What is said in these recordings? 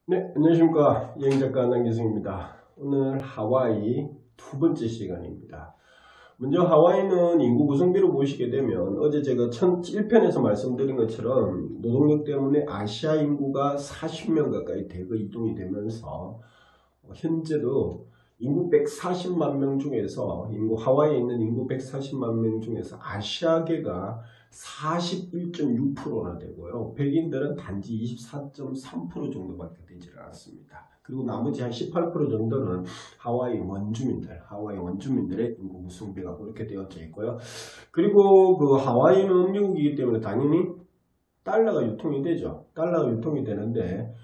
네, 안녕하십니까. 여행작가 안남기승입니다. 오늘 하와이 두 번째 시간입니다. 먼저 하와이는 인구 구성비로 보시게 되면 어제 제가 1편에서 말씀드린 것처럼 노동력 때문에 아시아 인구가 40명 가까이 대거 이동이 되면서 현재도 인구 140만 명 중에서 하와이에 있는 인구 140만 명 중에서 아시아계가 41.6%나 되고요. 백인들은 단지 24.3% 정도밖에 되지 않았습니다. 그리고 나머지 한 18% 정도는 하와이 원주민들의 인구 구성비가 그렇게 되어져 있고요. 그리고 그 하와이는 미국이기 때문에 당연히 달러가 유통이 되죠. 달러가 유통이 되는데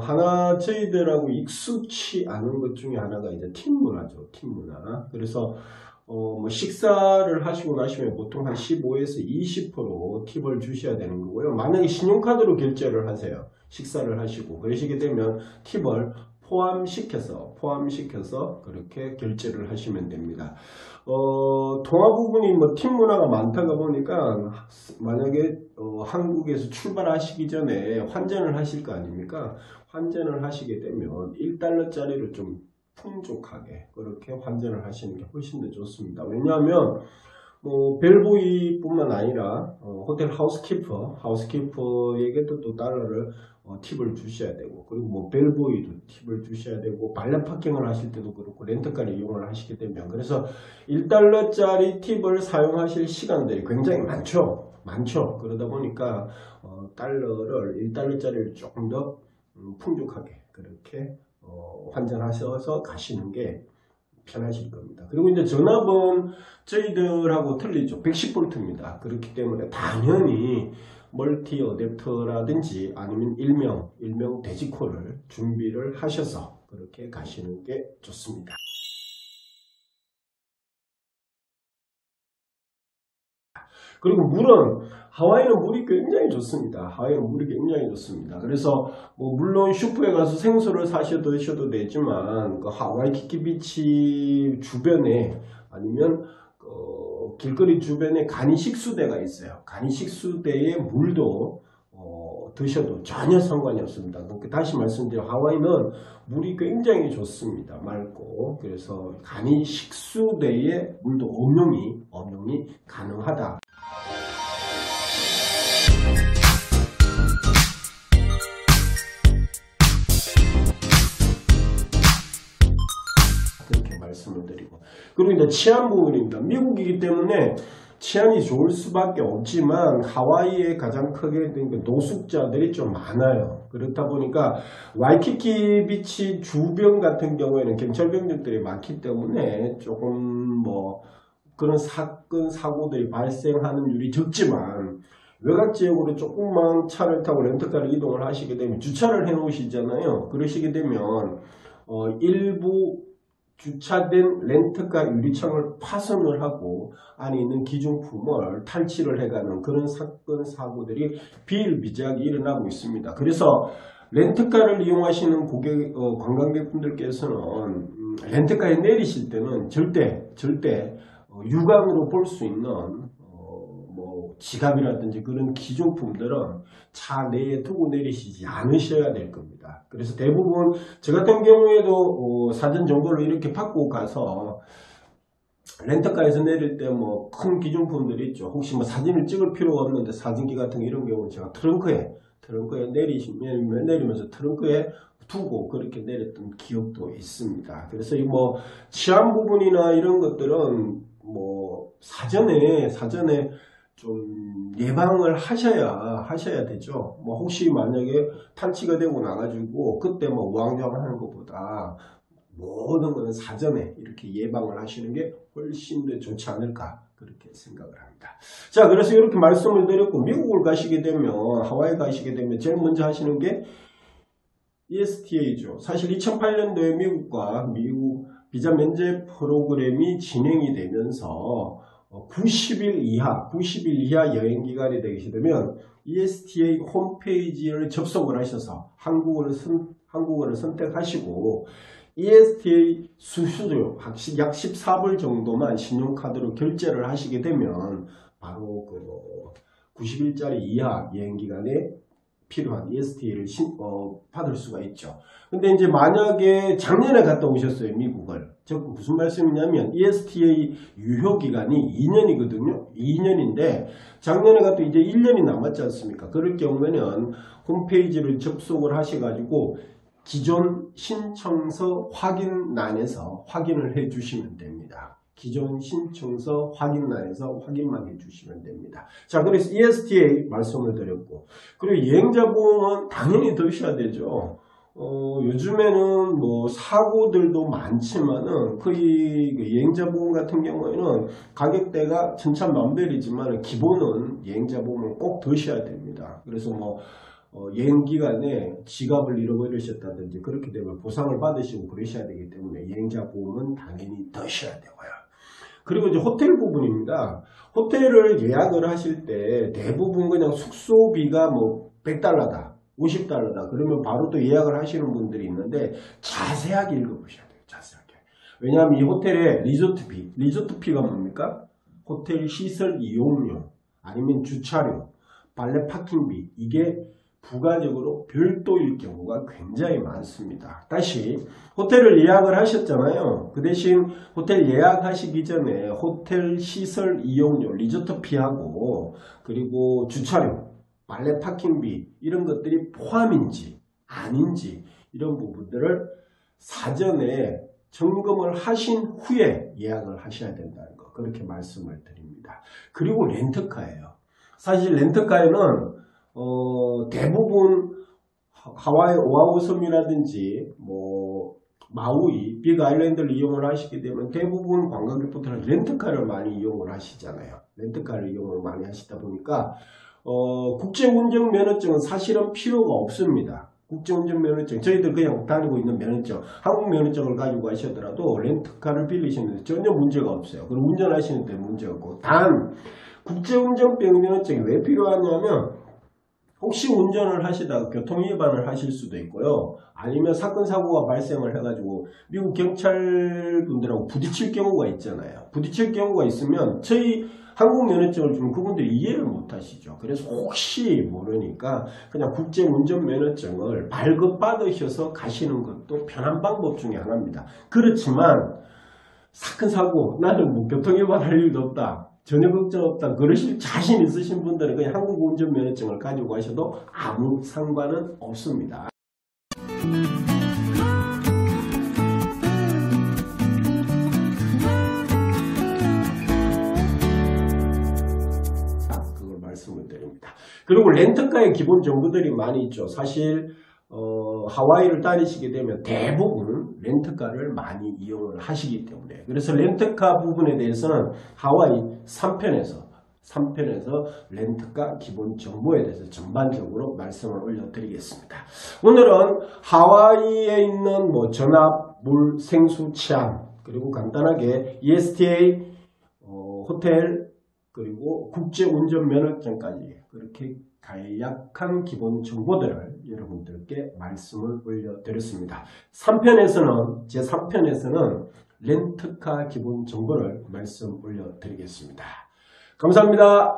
하나 저희들하고 익숙치 않은 것 중에 하나가 이제 팁 문화죠. 팁 문화. 그래서 식사를 하시고 나시면 보통 한 15에서 20% 팁을 주셔야 되는 거고요. 만약에 신용카드로 결제를 하세요. 식사를 하시고 그러시게 되면 팁을 포함시켜서 그렇게 결제를 하시면 됩니다. 통화 부분이 팁 문화가 많다가 보니까 만약에 한국에서 출발하시기 전에 환전을 하실 거 아닙니까? 환전을 하시게 되면 1달러짜리를 좀 풍족하게 그렇게 환전을 하시는 게 훨씬 더 좋습니다. 왜냐하면 벨보이 뿐만 아니라 호텔 하우스키퍼에게도 또 달러를 팁을 주셔야 되고, 그리고 벨보이도 팁을 주셔야 되고, 발렛 파킹을 하실 때도 그렇고 렌트카를 이용을 하시게 되면, 그래서 1달러짜리 팁을 사용하실 시간들이 굉장히 많죠. 그러다 보니까 1달러짜리를 조금 더 풍족하게 그렇게 환전하셔서 가시는 게 편하실 겁니다. 그리고 이제 전압은 저희들하고 틀리죠. 110V입니다. 그렇기 때문에 당연히 멀티 어댑터라든지 아니면 일명 돼지코를 준비를 하셔서 그렇게 가시는 게 좋습니다. 그리고 물은 하와이는 물이 굉장히 좋습니다. 그래서 물론 슈퍼에 가서 생수를 사셔도 되지만 그 와이키키 비치 주변에 아니면 길거리 주변에 간이식수대가 있어요. 간이식수대의 물도 드셔도 전혀 상관이 없습니다. 그러니까 다시 말씀드려 하와이는 물이 굉장히 좋습니다. 맑고, 그래서 간이식수대의 물도 엄용이 가능하다. 그렇게 말씀을 드리고, 그리고 이제 치안 부분입니다. 미국이기 때문에 치안이 좋을 수밖에 없지만 하와이에 가장 크게 된 노숙자들이 좀 많아요. 그렇다 보니까 와이키키 비치 주변 같은 경우에는 경찰병력들이 많기 때문에 조금 그런 사고들이 발생하는 율이 적지만, 외곽 지역으로 조금만 차를 타고 렌트카를 이동을 하시게 되면 주차를 해 놓으시잖아요. 그러시게 되면 일부 주차된 렌트카 유리창을 파손을 하고 안에 있는 기중품을 탈취를 해가는 그런 사고들이 비일비재하게 일어나고 있습니다. 그래서 렌트카를 이용하시는 관광객분들께서는 렌트카에 내리실 때는 절대 육안으로 볼 수 있는 지갑이라든지 그런 기중품들은 차 내에 두고 내리시지 않으셔야 될 겁니다. 그래서 대부분 저 같은 경우에도 사전 정보를 이렇게 받고 가서 렌터카에서 내릴 때 큰 기중품들이 있죠. 혹시 사진을 찍을 필요가 없는데 사진기 같은 이런 경우는 제가 트렁크에 내리면서 트렁크에 두고 그렇게 내렸던 기억도 있습니다. 그래서 치안 부분이나 이런 것들은 사전에 좀 예방을 하셔야 되죠. 혹시 만약에 탈취가 되고 나가지고 그때 우왕좌왕하는 것보다 모든 것은 사전에 이렇게 예방을 하시는 게 훨씬 더 좋지 않을까 그렇게 생각을 합니다. 자, 그래서 이렇게 말씀을 드렸고, 미국을 가시게 되면, 하와이 가시게 되면 제일 먼저 하시는 게 ESTA죠. 사실 2008년도에 미국 비자 면제 프로그램이 진행이 되면서 90일 이하 여행기간이 되게 되면 ESTA 홈페이지를 접속을 하셔서 한국어를 선택하시고 ESTA 수수료 약 14불 정도만 신용카드로 결제를 하시게 되면 바로 그 90일짜리 이하 여행기간에 필요한 ESTA를 받을 수가 있죠. 근데 이제 만약에 작년에 갔다 오셨어요, 미국을. 즉 무슨 말씀이냐면 ESTA 유효기간이 2년이거든요. 2년인데 작년에 갔다 이제 1년이 남았지 않습니까? 그럴 경우에는 홈페이지를 접속을 하셔가지고 기존 신청서 확인란에서 확인을 해 주시면 됩니다. 기존 신청서 확인란에서 확인만 해주시면 됩니다. 자, 그래서 ESTA 말씀을 드렸고, 그리고 여행자 보험은 당연히 드셔야 되죠. 요즘에는 뭐 사고들도 많지만은 거의 여행자 보험 같은 경우에는 가격대가 천차만별이지만 기본은 여행자 보험은 꼭 드셔야 됩니다. 그래서 뭐 여행 기간에 지갑을 잃어버리셨다든지 그렇게 되면 보상을 받으시고 그러셔야 되기 때문에 여행자 보험은 당연히 드셔야 되고요. 그리고 이제 호텔 부분입니다. 호텔을 예약을 하실 때 대부분 그냥 숙소비가 뭐 100달러다, 50달러다 그러면 바로 또 예약을 하시는 분들이 있는데 자세하게 읽어보셔야 돼요. 자세하게. 왜냐하면 이 호텔의 리조트피가 뭡니까? 호텔 시설 이용료, 아니면 주차료, 발레 파킹비, 이게 부가적으로 별도일 경우가 굉장히 많습니다. 다시 호텔을 예약을 하셨잖아요. 그 대신 호텔 예약하시기 전에 호텔 시설 이용료, 리조트피하고 그리고 주차료, 발레 파킹비 이런 것들이 포함인지 아닌지 이런 부분들을 사전에 점검을 하신 후에 예약을 하셔야 된다는 거, 그렇게 말씀을 드립니다. 그리고 렌트카예요. 사실 렌트카에는 대부분 하와이 오아후 섬이라든지 뭐 마우이, 빅 아일랜드를 이용을 하시게 되면 대부분 관광객분들은 렌트카를 많이 이용을 하시잖아요. 렌트카를 이용을 많이 하시다 보니까 국제운전면허증은 사실은 필요가 없습니다. 국제운전면허증, 저희들 그냥 다니고 있는 면허증, 한국 면허증을 가지고 가시더라도 렌트카를 빌리시는데 전혀 문제가 없어요. 그리고 운전하시는데 문제가 없고, 단 국제운전면허증이 왜 필요하냐면 혹시 운전을 하시다가 교통위반을 하실 수도 있고요. 아니면 사건 사고가 발생을 해가지고 미국 경찰분들하고 부딪힐 경우가 있잖아요. 부딪힐 경우가 있으면 저희 한국 면허증을 주면 그분들이 이해를 못 하시죠. 그래서 혹시 모르니까 그냥 국제운전면허증을 발급받으셔서 가시는 것도 편한 방법 중에 하나입니다. 그렇지만 사건 사고, 나는 뭐 교통위반할 일도 없다, 전혀 걱정 없다, 그러실 자신 있으신 분들은 그냥 한국 운전면허증을 가지고 가셔도 아무 상관은 없습니다. 그걸 말씀을 드립니다. 그리고 렌트카의 기본 정보들이 많이 있죠. 사실 하와이를 다니시게 되면 대부분 렌트카를 많이 이용을 하시기 때문에, 그래서 렌트카 부분에 대해서는 하와이 3편에서 렌트카 기본 정보에 대해서 전반적으로 말씀을 올려드리겠습니다. 오늘은 하와이에 있는 뭐 전압, 물, 생수, 치안, 그리고 간단하게 ESTA, 호텔, 그리고 국제운전면허증까지 그렇게 간략한 기본 정보들을 여러분들께 말씀을 올려드렸습니다. 3편에서는, 제3편에서는 렌트카 기본 정보를 말씀 올려드리겠습니다. 감사합니다.